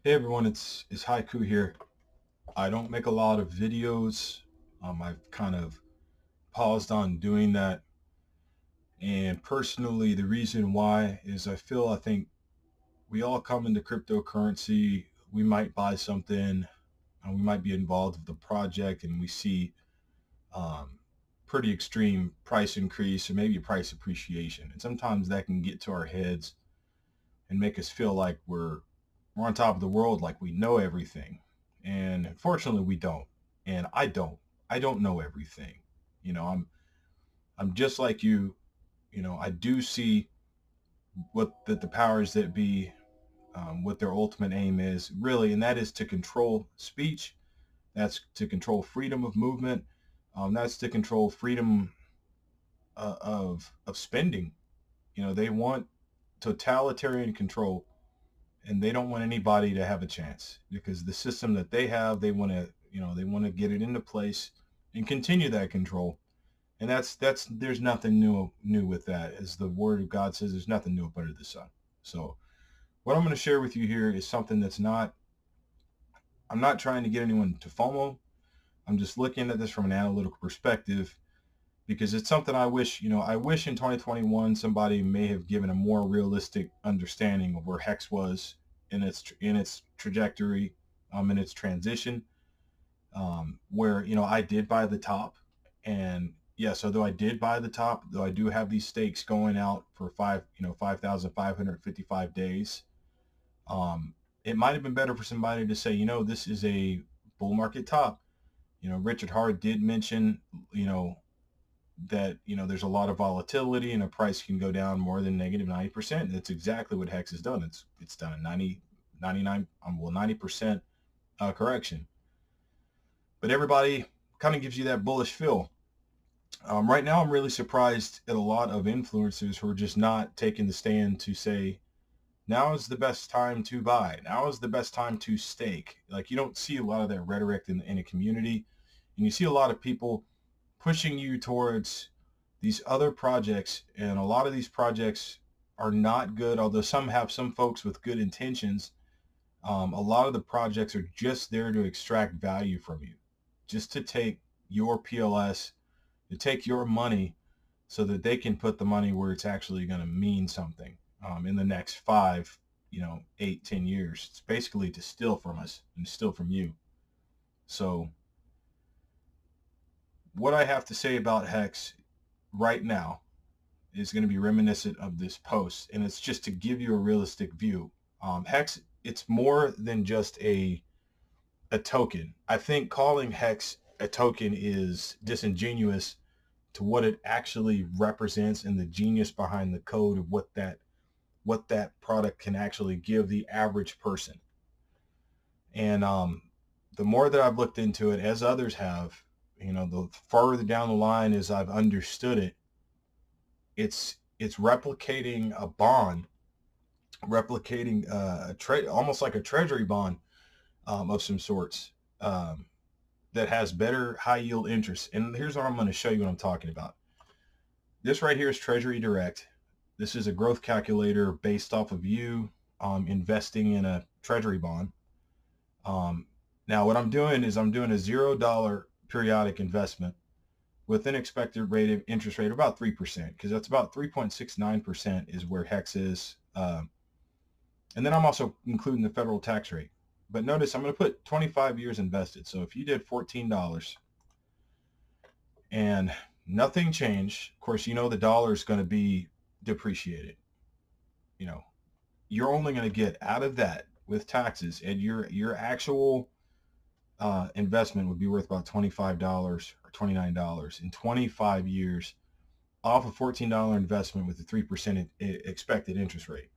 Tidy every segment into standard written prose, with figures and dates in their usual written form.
Hey everyone, it's Haiku here. I don't make a lot of videos. I've kind of paused on doing that, and personally, the reason why is I think we all come into cryptocurrency. We might buy something, and we might be involved with the project, and we see um, pretty extreme price increase or maybe price appreciation, and sometimes that can get to our heads and make us feel like we're on top of the world, like we know everything. And unfortunately, we don't. And I don't. I don't know everything. I'm just like you. I do see what the powers that be, what their ultimate aim is, really, and that is to control speech. That's to control freedom of movement. That's to control freedom of spending. They want totalitarian control, and they don't want anybody to have a chance because the system that they have, they want to get it into place and continue that control. And that's there's nothing new with that. As the word of God says, there's nothing new under the sun. So what I'm going to share with you here is something that's not, I'm not trying to get anyone to FOMO. I'm just looking at this from an analytical perspective because it's something I wish in 2021 somebody may have given a more realistic understanding of where Hex was in its trajectory, in its transition. Where I did buy the top, and yes, although I did buy the top, though I do have these stakes going out for 5,555 days. Um, it might have been better for somebody to say, this is a bull market top. Richard Hart did mention, you know, that there's a lot of volatility and a price can go down more than negative 90%. That's exactly what Hex has done. It's done a 99, 90% correction. But everybody kind of gives you that bullish feel. Right now, I'm really surprised at a lot of influencers who are just not taking the stand to say, now is the best time to buy. Now is the best time to stake. Like, you don't see a lot of that rhetoric in a community. And you see a lot of people pushing you towards these other projects, and a lot of these projects are not good, although some have some folks with good intentions. A lot of the projects are just there to extract value from you, just to take your PLS, to take your money so that they can put the money where it's actually going to mean something in the next 5, 8, 10 years. It's basically to steal from us and steal from you. So what I have to say about Hex right now is going to be reminiscent of this post, and it's just to give you a realistic view. Hex, it's more than just a token. I think calling Hex a token is disingenuous to what it actually represents and the genius behind the code of what that product can actually give the average person. And the more that I've looked into it, as others have, the further down the line as I've understood it, it's replicating a bond, replicating almost like a treasury bond of some sorts, that has better high yield interest. And here's what I'm going to show you what I'm talking about. This right here is Treasury Direct. This is a growth calculator based off of you investing in a treasury bond. Now what I'm doing is I'm doing a $0 periodic investment with an expected rate of interest rate of about 3%, because that's about 3.69% is where Hex is. And then I'm also including the federal tax rate. But notice I'm going to put 25 years invested. So if you did $14 and nothing changed, of course, the dollar is going to be depreciated. You know, you're only going to get out of that with taxes, and your actual investment would be worth about $25 or $29 in 25 years off a $14 investment with a 3% expected interest rate.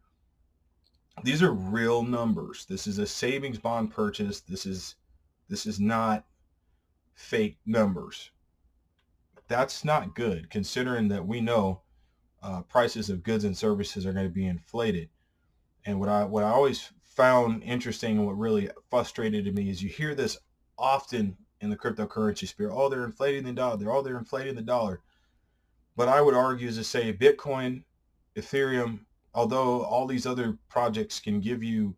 These are real numbers. This is a savings bond purchase. This is not fake numbers. That's not good, considering that we know prices of goods and services are going to be inflated. And what I always found interesting and what really frustrated me is you hear this often in the cryptocurrency sphere. Oh, they're inflating the dollar. They're inflating the dollar. But I would argue is to say Bitcoin, Ethereum, although all these other projects can give you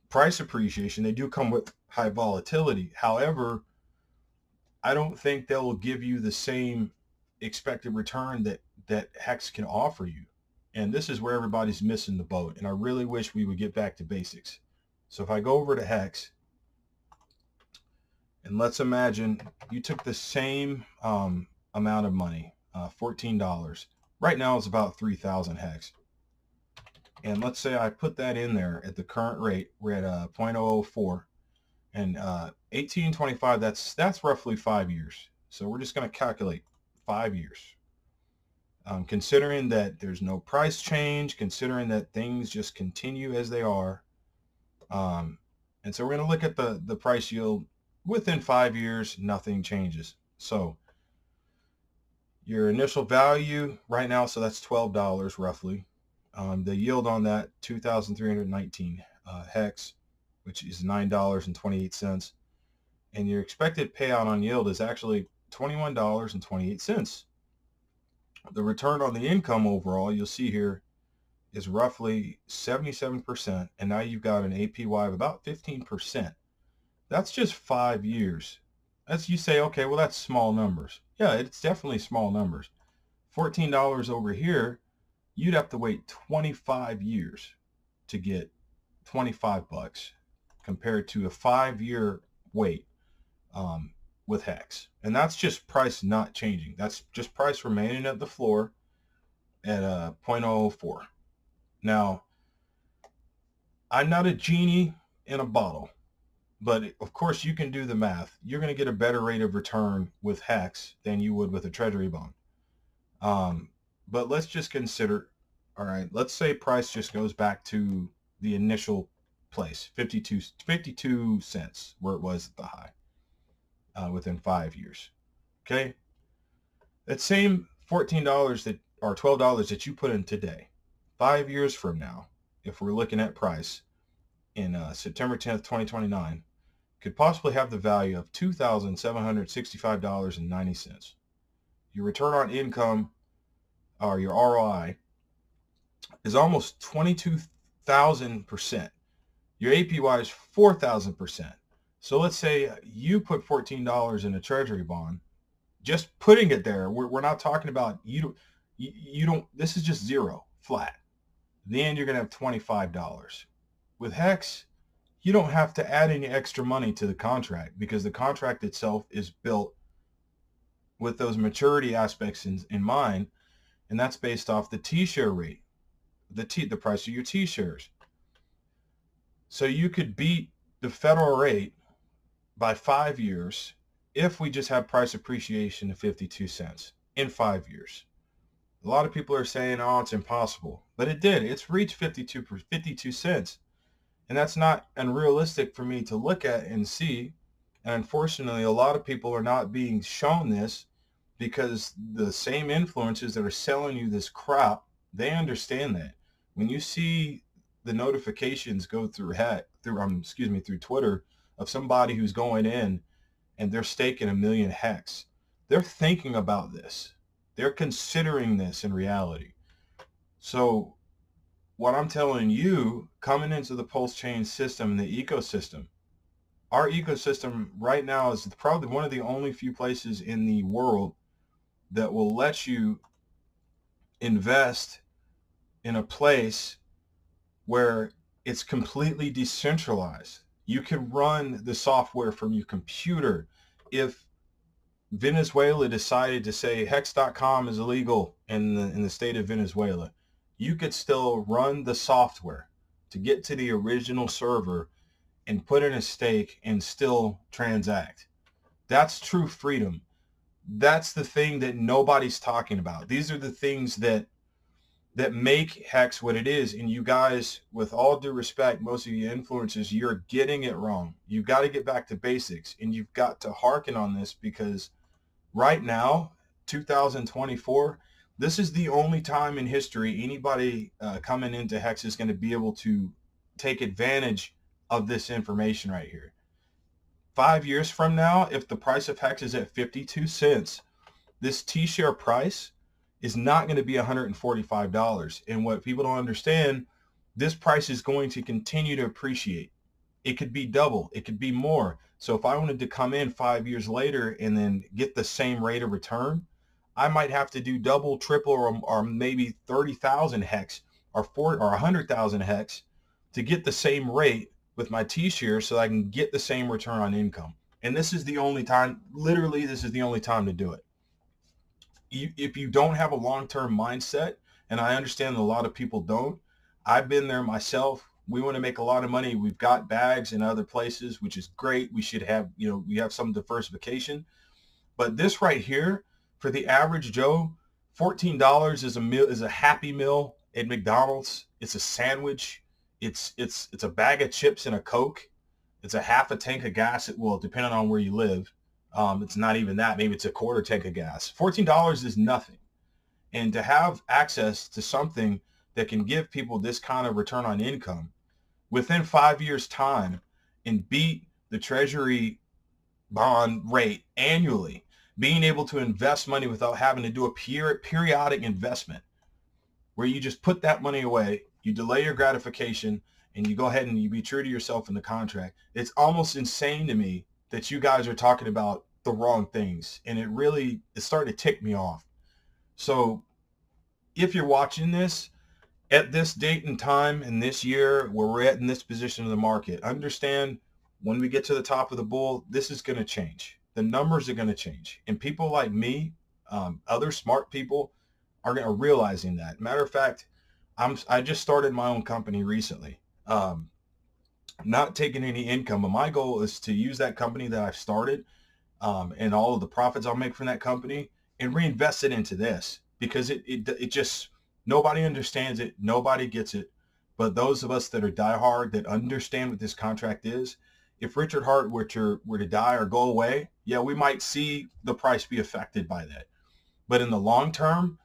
price appreciation. They do come with high volatility. However, I don't think they will give you the same expected return that Hex can offer you. And this is where everybody's missing the boat. And I really wish we would get back to basics. So if I go over to Hex, and let's imagine you took the same amount of money, $14. Right now it's about 3,000 Hex. And let's say I put that in there at the current rate. We're at 0.004. And 1825, that's roughly 5 years. So we're just going to calculate 5 years. Considering that there's no price change, considering that things just continue as they are. And so we're going to look at the price yield. Within 5 years, nothing changes. So your initial value right now, so that's $12 roughly. The yield on that, 2,319 Hex, which is $9.28. And your expected payout on yield is actually $21.28. The return on the income overall, you'll see here, is roughly 77%. And now you've got an APY of about 15%. That's just 5 years. As you say, okay, well, that's small numbers. Yeah, it's definitely small numbers. $14 over here, you'd have to wait 25 years to get 25 bucks compared to a 5-year wait with Hex. And that's just price not changing. That's just price remaining at the floor at 0.004. Now, I'm not a genie in a bottle, but of course you can do the math. You're going to get a better rate of return with Hex than you would with a treasury bond. But let's just consider, all right, let's say price just goes back to the initial place, 52 cents, where it was at the high within 5 years. Okay. That same $14 that or $12 that you put in today, 5 years from now, if we're looking at price in September 10th, 2029, could possibly have the value of $2,765.90. Your return on income, or your ROI, is almost 22,000%. Your APY is 4,000%. So let's say you put $14 in a treasury bond. Just putting it there, we're not talking about you don't. This is just zero flat. Then you're gonna have $25. With Hex, you don't have to add any extra money to the contract because the contract itself is built with those maturity aspects in mind, and that's based off the T-share rate, the price of your T-shares. So you could beat the federal rate by 5 years if we just have price appreciation of 52 cents in 5 years. A lot of people are saying, oh, it's impossible. But it did. It's reached 52 cents. And that's not unrealistic for me to look at and see. And unfortunately, a lot of people are not being shown this because the same influencers that are selling you this crap, they understand that. When you see the notifications go through Twitter of somebody who's going in and they're staking 1 million Hex, they're thinking about this. They're considering this in reality. So what I'm telling you, coming into the pulse chain system and the ecosystem, our ecosystem right now is probably one of the only few places in the world that will let you invest in a place where it's completely decentralized. You can run the software from your computer. If Venezuela decided to say hex.com is illegal in the state of Venezuela, you could still run the software to get to the original server and put in a stake and still transact. That's true freedom. That's the thing that nobody's talking about. These are the things that make Hex what it is. And you guys, with all due respect, most of you influencers, you're getting it wrong. You've got to get back to basics, and you've got to hearken on this because right now, 2024, this is the only time in history anybody coming into Hex is going to be able to take advantage of this information right here. 5 years from now, if the price of Hex is at 52 cents, this T-share price is not going to be $145. And what people don't understand, this price is going to continue to appreciate. It could be double. It could be more. So if I wanted to come in 5 years later and then get the same rate of return, I might have to do double, triple, or maybe 30,000 hex or 100,000 hex to get the same rate with my T-shares so I can get the same return on income. And this is the only time, literally, this is the only time to do it. If you don't have a long-term mindset, and I understand that a lot of people don't, I've been there myself. We want to make a lot of money. We've got bags in other places, which is great. We should have, we have some diversification. But this right here, for the average Joe, $14 is a meal, is a Happy Meal at McDonald's. It's a sandwich. It's a bag of chips and a Coke. It's a half a tank of gas. Well, depending on where you live, it's not even that. Maybe it's a quarter tank of gas. $14 is nothing. And to have access to something that can give people this kind of return on income within 5 years' time and beat the Treasury bond rate annually, being able to invest money without having to do a periodic investment where you just put that money away, you delay your gratification, and you go ahead and you be true to yourself in the contract. It's almost insane to me that you guys are talking about the wrong things. And it's starting to tick me off. So if you're watching this at this date and time in this year where we're at in this position of the market, understand when we get to the top of the bull, this is going to change. The numbers are going to change. And people like me, other smart people are realizing that. Matter of fact, I just started my own company recently. Not taking any income, but my goal is to use that company that I've started and all of the profits I'll make from that company and reinvest it into this, because it just, nobody understands it. Nobody gets it. But those of us that are diehard, that understand what this contract is, if Richard Hart were to die or go away, yeah, we might see the price be affected by that. But in the long term,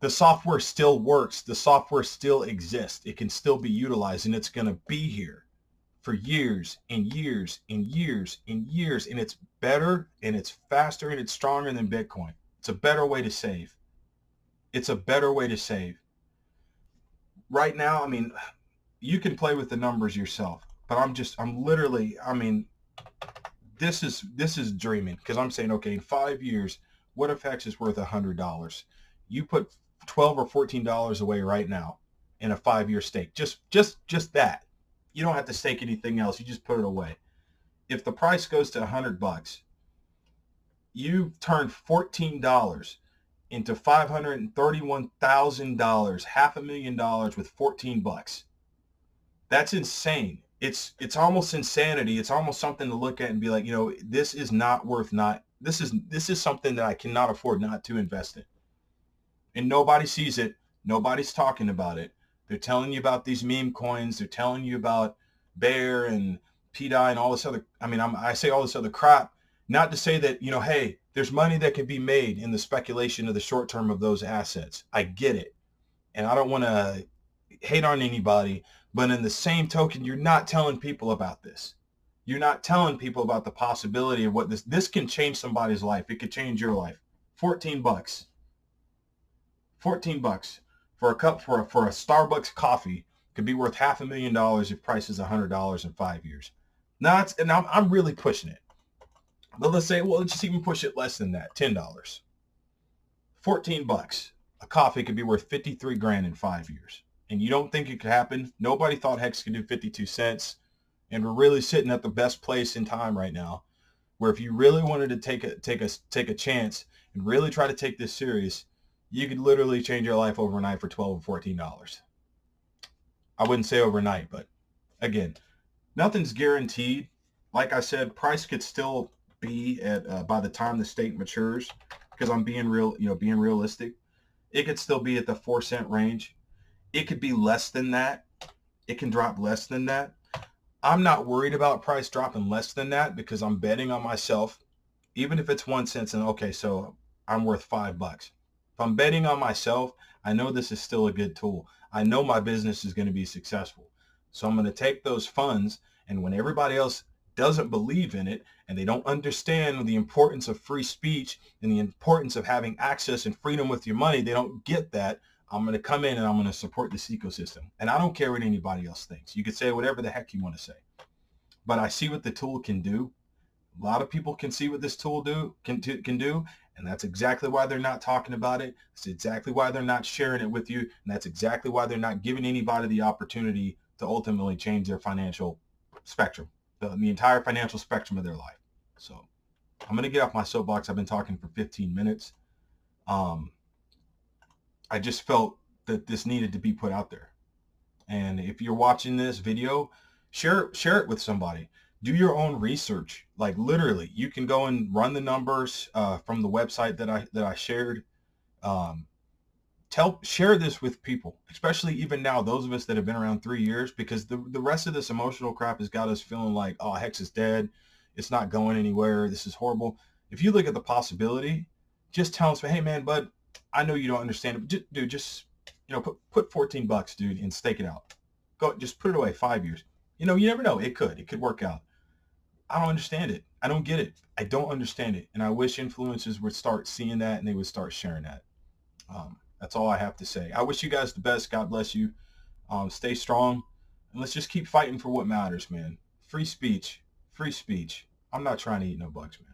the software still works. The software still exists. It can still be utilized, and it's going to be here for years and years and years and years. And it's better and it's faster and it's stronger than Bitcoin. It's a better way to save. It's a better way to save. Right now, I mean, you can play with the numbers yourself, but I'm literally, I mean, this is dreaming, because I'm saying, okay, in 5 years, what if Hex is worth $100? You put $12 or $14 away right now in a 5-year stake. Just that. You don't have to stake anything else. You just put it away. If the price goes to $100, you turn $14 into $531,000, $500,000 with $14. That's insane. It's almost insanity. It's almost something to look at and be like, this is not worth this is something that I cannot afford not to invest in. And nobody sees it. Nobody's talking about it. They're telling you about these meme coins. They're telling you about Bear and PDI and all this other, I say all this other crap, not to say that, hey, there's money that can be made in the speculation of the short term of those assets. I get it. And I don't want to hate on anybody, but in the same token, you're not telling people about this. You're not telling people about the possibility of what this can change somebody's life. It could change your life. $14. $14 for a cup for a Starbucks coffee could be worth $500,000 if price is $100 in 5 years. Now I'm really pushing it. But let's just even push it less than that, $10. $14. A coffee could be worth 53 grand in 5 years. And you don't think it could happen? Nobody thought Hex could do 52 cents. And we're really sitting at the best place in time right now, where if you really wanted to take a chance and really try to take this serious, you could literally change your life overnight for $12 or $14. I wouldn't say overnight, but again, nothing's guaranteed. Like I said, price could still be at by the time the stake matures, because I'm being realistic. It could still be at the 4-cent range. It could be less than that. It can drop less than that. I'm not worried about price dropping less than that, because I'm betting on myself. Even if it's 1 cent, and okay, so I'm worth $5. If I'm betting on myself, I know this is still a good tool. I know my business is going to be successful. So I'm going to take those funds, and when everybody else doesn't believe in it and they don't understand the importance of free speech and the importance of having access and freedom with your money, they don't get that. I'm going to come in and I'm going to support this ecosystem. And I don't care what anybody else thinks. You could say whatever the heck you want to say. but I see what the tool can do. A lot of people can see what this tool can do, and that's exactly why they're not talking about it. It's exactly why they're not sharing it with you, and that's exactly why they're not giving anybody the opportunity to ultimately change their financial spectrum, the entire financial spectrum of their life. So I'm gonna get off my soapbox. I've been talking for 15 minutes. Um, I just felt that this needed to be put out there. And if you're watching this video, share it with somebody. Do your own research. Like literally, you can go and run the numbers from the website that I shared. Um, share this with people, especially even now, those of us that have been around 3 years, because the rest of this emotional crap has got us feeling like, oh, Hex is dead. It's not going anywhere. This is horrible. If you look at the possibility, just tell us, hey man, bud, I know you don't understand it, but dude, just put $14, dude, and stake it out. Go, just put it away 5 years. You never know. It could work out. I don't understand it. I don't get it. I don't understand it. And I wish influencers would start seeing that and they would start sharing that. That's all I have to say. I wish you guys the best. God bless you. Stay strong. And let's just keep fighting for what matters, man. Free speech. Free speech. I'm not trying to eat no bugs, man.